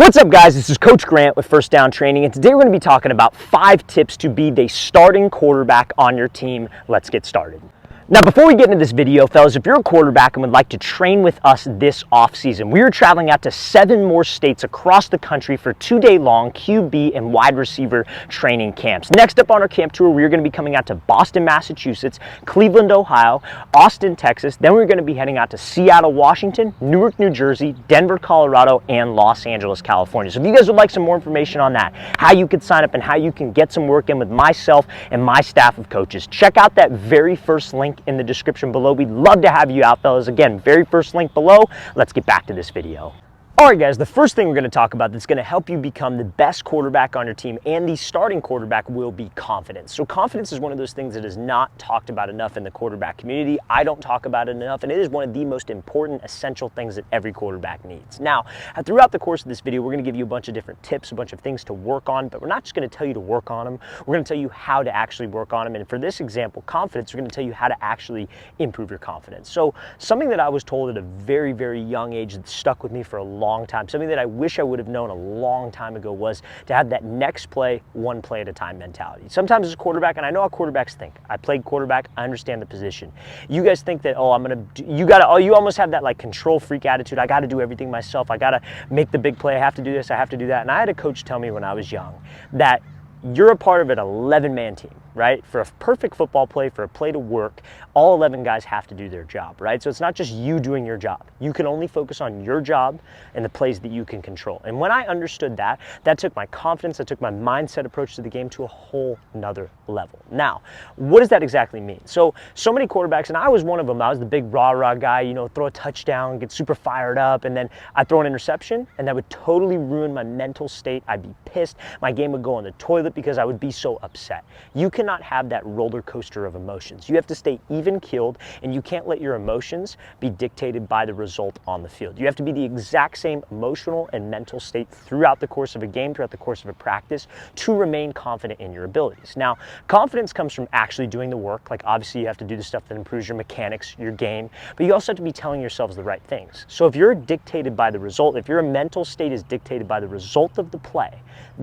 What's up, guys? This is Coach Grant with First Down Training, and today we're going to be talking about 5 tips to be the starting quarterback on your team. Let's get started. Now, before we get into this video, fellas, if you're a quarterback and would like to train with us this off-season, we are traveling out to 7 more states across the country for 2-day-long QB and wide receiver training camps. Next up on our camp tour, we are going to be coming out to Boston, Massachusetts, Cleveland, Ohio, Austin, Texas. Then we're going to be heading out to Seattle, Washington, Newark, New Jersey, Denver, Colorado, and Los Angeles, California. So if you guys would like some more information on that, how you can sign up and how you can get some work in with myself and my staff of coaches, check out that very first link in the description below. We'd love to have you out, fellas. Again, very first link below. Let's get back to this video. All right, guys, the first thing we're going to talk about that's going to help you become the best quarterback on your team and the starting quarterback will be confidence. So confidence is one of those things that is not talked about enough in the quarterback community. I don't talk about it enough, and it is one of the most important, essential things that every quarterback needs. Now, throughout the course of this video, we're going to give you a bunch of different tips, a bunch of things to work on, but we're not just going to tell you to work on them. We're going to tell you how to actually work on them. And for this example, confidence, we're going to tell you how to actually improve your confidence. So something that I was told at a very, very young age that stuck with me for a long time, something that I wish I would have known a long time ago, was to have that next play, one play at a time mentality. Sometimes as a quarterback, and I know how quarterbacks think. I played quarterback, I understand the position. You guys think that, you almost have that like control freak attitude. I got to do everything myself. I got to make the big play. I have to do this. I have to do that. And I had a coach tell me when I was young that you're a part of an 11-man team, right? For a perfect football play, for a play to work, all 11 guys have to do their job, right? So it's not just you doing your job. You can only focus on your job and the plays that you can control. And when I understood that, that took my confidence, that took my mindset approach to the game to a whole nother level. Now, what does that exactly mean? So many quarterbacks, and I was one of them. I was the big rah-rah guy, you know, throw a touchdown, get super fired up, and then I'd throw an interception, and that would totally ruin my mental state. I'd be pissed. My game would go on the toilet because I would be so upset. You cannot have that roller coaster of emotions. You have to stay even-keeled, and you can't let your emotions be dictated by the result on the field. You have to be the exact same emotional and mental state throughout the course of a game, throughout the course of a practice, to remain confident in your abilities. Now, confidence comes from actually doing the work. Like, obviously, you have to do the stuff that improves your mechanics, your game, but you also have to be telling yourselves the right things. So if you're dictated by the result, if your mental state is dictated by the result of the play,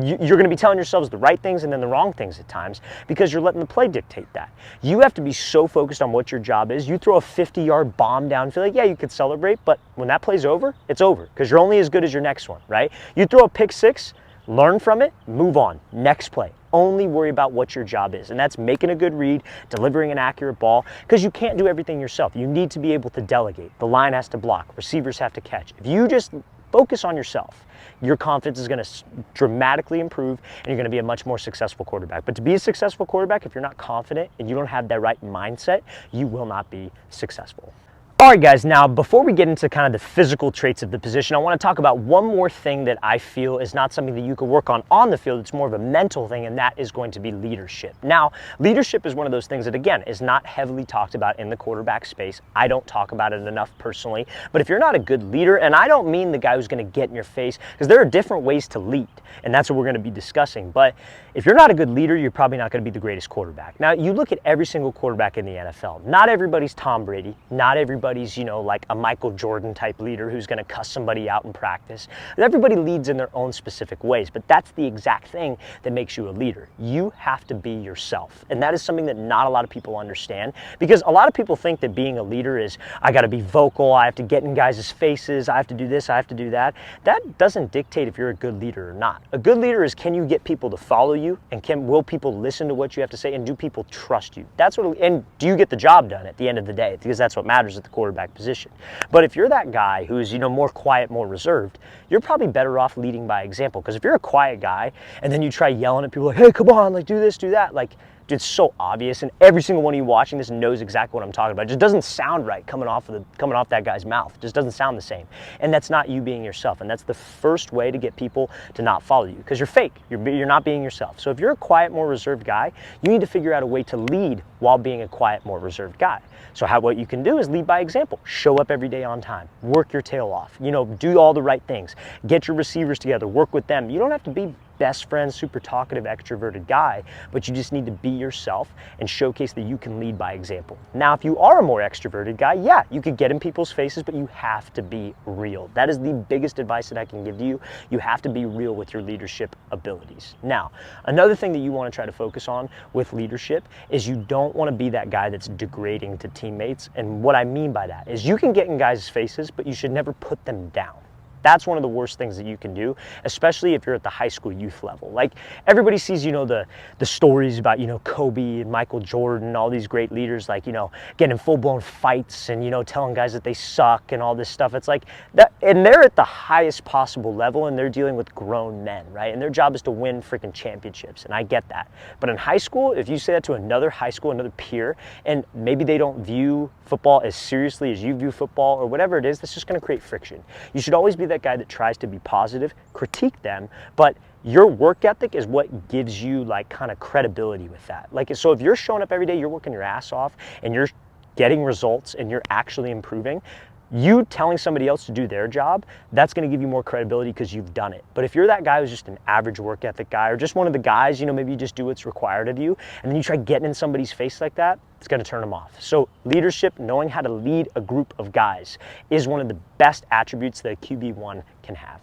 you're going to be telling yourselves the right things and then the wrong things at times because you're letting the play dictate that. You have to be so focused on what your job is. You throw a 50-yard bomb down, feel like, yeah, you could celebrate, but when that play's over, it's over because you're only as good as your next one, right? You throw a pick six, learn from it, move on, next play. Only worry about what your job is, and that's making a good read, delivering an accurate ball, because you can't do everything yourself. You need to be able to delegate. The line has to block, receivers have to catch. If you just focus on yourself, your confidence is going to dramatically improve, and you're going to be a much more successful quarterback. But to be a successful quarterback, if you're not confident and you don't have that right mindset, you will not be successful. All right, guys, now before we get into kind of the physical traits of the position, I want to talk about one more thing that I feel is not something that you can work on the field. It's more of a mental thing, and that is going to be leadership. Now, leadership is one of those things that, again, is not heavily talked about in the quarterback space. I don't talk about it enough personally, but if you're not a good leader, and I don't mean the guy who's going to get in your face, because there are different ways to lead, and that's what we're going to be discussing, but if you're not a good leader, you're probably not going to be the greatest quarterback. Now, you look at every single quarterback in the NFL. Not everybody's Tom Brady. Not everybody's, you know, like a Michael Jordan type leader who's going to cuss somebody out in practice. Everybody leads in their own specific ways, but that's the exact thing that makes you a leader. You have to be yourself, and that is something that not a lot of people understand, because a lot of people think that being a leader is, I got to be vocal, I have to get in guys' faces, I have to do this, I have to do that. That doesn't dictate if you're a good leader or not. A good leader is, can you get people to follow you, and will people listen to what you have to say, and do people trust you? That's what, and do you get the job done at the end of the day? Because that's what matters at the quarterback position. But if you're that guy who's, you know, more quiet, more reserved, you're probably better off leading by example. Because if you're a quiet guy and then you try yelling at people like, hey, come on, like, do this, do that, like, it's so obvious, and every single one of you watching this knows exactly what I'm talking about. It just doesn't sound right coming off that guy's mouth. It just doesn't sound the same. And that's not you being yourself. And that's the first way to get people to not follow you, because you're fake. You're not being yourself. So if you're a quiet, more reserved guy, you need to figure out a way to lead while being a quiet, more reserved guy. So what you can do is lead by example. Show up every day on time. Work your tail off. You know, do all the right things. Get your receivers together. Work with them. You don't have to be best friend, super talkative, extroverted guy, but you just need to be yourself and showcase that you can lead by example. Now, if you are a more extroverted guy, yeah, you could get in people's faces, but you have to be real. That is the biggest advice that I can give to you. You have to be real with your leadership abilities. Now, another thing that you want to try to focus on with leadership is you don't want to be that guy that's degrading to teammates. And what I mean by that is you can get in guys' faces, but you should never put them down. That's one of the worst things that you can do, especially if you're at the high school youth level. Like, everybody sees, the stories about, Kobe and Michael Jordan, all these great leaders, like, getting in full-blown fights and, telling guys that they suck and all this stuff. It's like that, and they're at the highest possible level and they're dealing with grown men, right? And their job is to win freaking championships, and I get that. But in high school, if you say that to another high school, another peer, and maybe they don't view football as seriously as you view football or whatever it is, that's just going to create friction. You should always be that guy that tries to be positive, critique them, but your work ethic is what gives you like kind of credibility with that. Like, so if you're showing up every day, you're working your ass off and you're getting results and you're actually improving, you telling somebody else to do their job, that's going to give you more credibility because you've done it. But if you're that guy who's just an average work ethic guy, or just one of the guys, maybe you just do what's required of you, and then you try getting in somebody's face like that, it's going to turn them off. So leadership, knowing how to lead a group of guys, is one of the best attributes that a QB1 can have.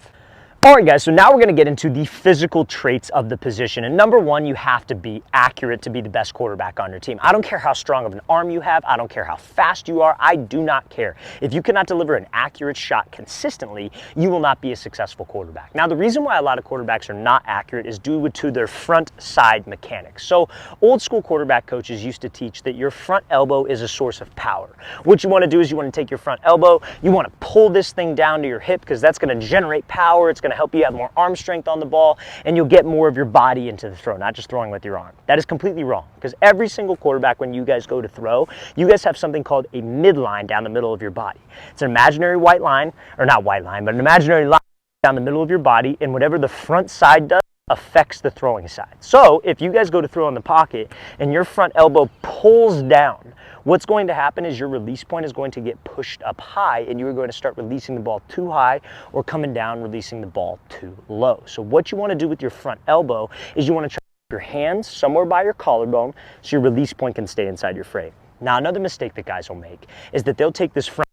All right, guys, so now we're going to get into the physical traits of the position. And number one, you have to be accurate to be the best quarterback on your team. I don't care how strong of an arm you have. I don't care how fast you are. I do not care. If you cannot deliver an accurate shot consistently, you will not be a successful quarterback. Now, the reason why a lot of quarterbacks are not accurate is due to their front side mechanics. So old school quarterback coaches used to teach that your front elbow is a source of power. What you want to do is you want to take your front elbow, you want to pull this thing down to your hip because that's going to generate power. It's going to help you have more arm strength on the ball, and you'll get more of your body into the throw, not just throwing with your arm. That is completely wrong, because every single quarterback, when you guys go to throw, you guys have something called a midline down the middle of your body. It's an imaginary white line, or not white line, but an imaginary line down the middle of your body, and whatever the front side does affects the throwing side. So if you guys go to throw in the pocket and your front elbow pulls down, what's going to happen is your release point is going to get pushed up high, and you are going to start releasing the ball too high or coming down, releasing the ball too low. So what you want to do with your front elbow is you want to try to put your hands somewhere by your collarbone so your release point can stay inside your frame. Now, another mistake that guys will make is that they'll take this front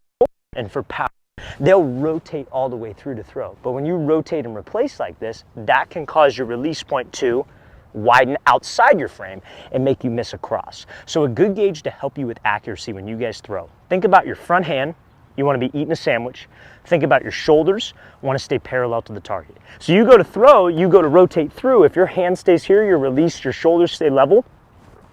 and for power, they'll rotate all the way through to throw. But when you rotate and replace like this, that can cause your release point to widen outside your frame and make you miss a cross. So a good gauge to help you with accuracy when you guys throw. Think about your front hand. You want to be eating a sandwich. Think about your shoulders. Want to stay parallel to the target. So you go to throw, you go to rotate through. If your hand stays here, your release, your shoulders stay level.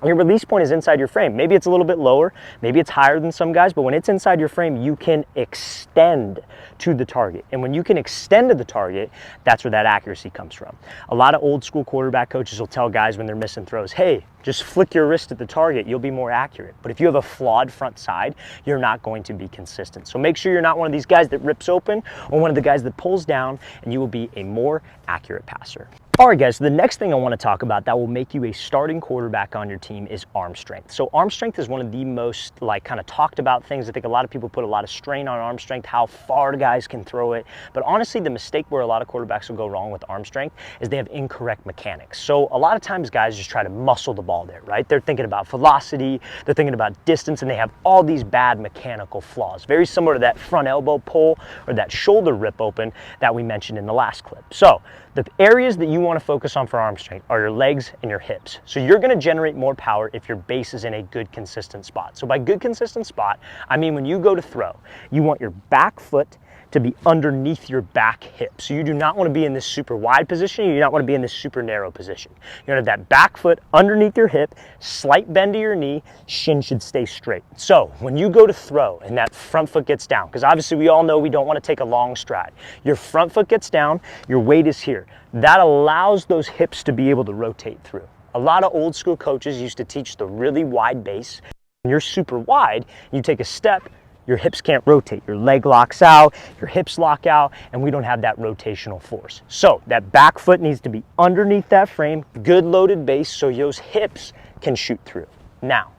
Your release point is inside your frame. Maybe it's a little bit lower, maybe it's higher than some guys, but when it's inside your frame, you can extend to the target. And when you can extend to the target, that's where that accuracy comes from. A lot of old school quarterback coaches will tell guys when they're missing throws, hey, just flick your wrist at the target, you'll be more accurate. But if you have a flawed front side, you're not going to be consistent. So make sure you're not one of these guys that rips open or one of the guys that pulls down, and you will be a more accurate passer. All right, guys, so the next thing I want to talk about that will make you a starting quarterback on your team is arm strength. So arm strength is one of the most kind of talked about things. I think a lot of people put a lot of strain on arm strength, how far guys can throw it. But honestly, the mistake where a lot of quarterbacks will go wrong with arm strength is they have incorrect mechanics. So a lot of times guys just try to muscle the ball there, right? They're thinking about velocity, they're thinking about distance, and they have all these bad mechanical flaws. Very similar to that front elbow pull or that shoulder rip open that we mentioned in the last clip. So the areas that you want to focus on for arm strength are your legs and your hips. So you're going to generate more power if your base is in a good, consistent spot. So by good, consistent spot, I mean when you go to throw, you want your back foot to be underneath your back hip. So you do not want to be in this super wide position. You do not want to be in this super narrow position. You want to have that back foot underneath your hip, slight bend to your knee, shin should stay straight. So when you go to throw and that front foot gets down, because obviously we all know we don't want to take a long stride. Your front foot gets down, your weight is here. That allows those hips to be able to rotate through. A lot of old school coaches used to teach the really wide base. When you're super wide, you take a step, your hips can't rotate. Your leg locks out, your hips lock out, and we don't have that rotational force. So that back foot needs to be underneath that frame, good loaded base, so those hips can shoot through. Now,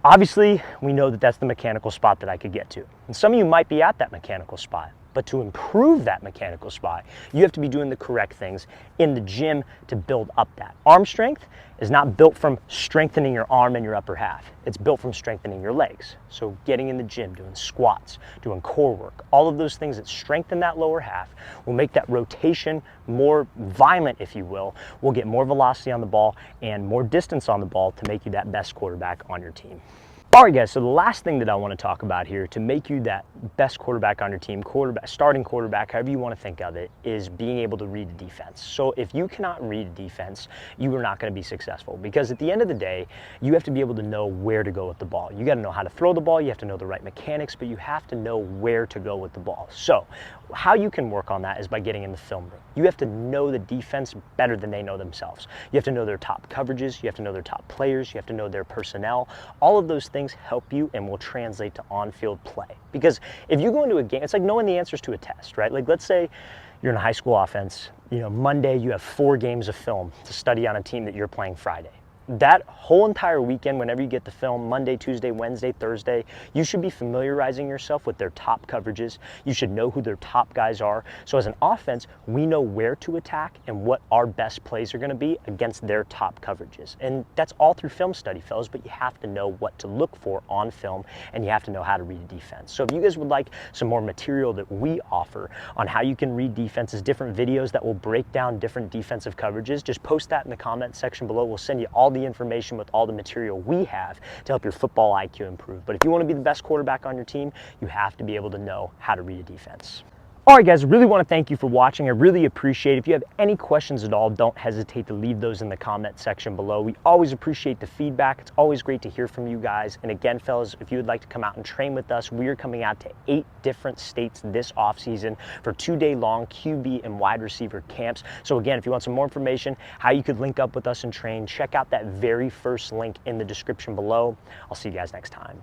obviously, we know that that's the mechanical spot that I could get to. And some of you might be at that mechanical spot. But to improve that mechanical spot, you have to be doing the correct things in the gym to build up that. Arm strength is not built from strengthening your arm and your upper half. It's built from strengthening your legs. So getting in the gym, doing squats, doing core work, all of those things that strengthen that lower half will make that rotation more violent, if you will get more velocity on the ball and more distance on the ball to make you that best quarterback on your team. All right, guys, so the last thing that I want to talk about here to make you that best quarterback on your team, starting quarterback, however you want to think of it, is being able to read the defense. So if you cannot read a defense, you are not going to be successful, because at the end of the day, you have to be able to know where to go with the ball. You got to know how to throw the ball, you have to know the right mechanics, but you have to know where to go with the ball. So how you can work on that is by getting in the film room. You have to know the defense better than they know themselves. You have to know their top coverages, you have to know their top players, you have to know their personnel. All of those things help you and will translate to on-field play. Because if you go into a game, it's like knowing the answers to a test, right? Like, let's say you're in a high school offense, Monday you have 4 games of film to study on a team that you're playing Friday. That whole entire weekend, whenever you get the film, Monday, Tuesday, Wednesday, Thursday, you should be familiarizing yourself with their top coverages. You should know who their top guys are. So as an offense, we know where to attack and what our best plays are going to be against their top coverages. And that's all through film study, fellas, but you have to know what to look for on film, and you have to know how to read a defense. So if you guys would like some more material that we offer on how you can read defenses, different videos that will break down different defensive coverages, just post that in the comment section below. We'll send you all the information with all the material we have to help your football IQ improve. But if you want to be the best quarterback on your team, you have to be able to know how to read a defense. All right, guys, really want to thank you for watching. I really appreciate it. If you have any questions at all, don't hesitate to leave those in the comment section below. We always appreciate the feedback. It's always great to hear from you guys. And again, fellas, if you would like to come out and train with us, we are coming out to 8 different states this offseason for 2-day-long QB and wide receiver camps. So again, if you want some more information, how you could link up with us and train, check out that very first link in the description below. I'll see you guys next time.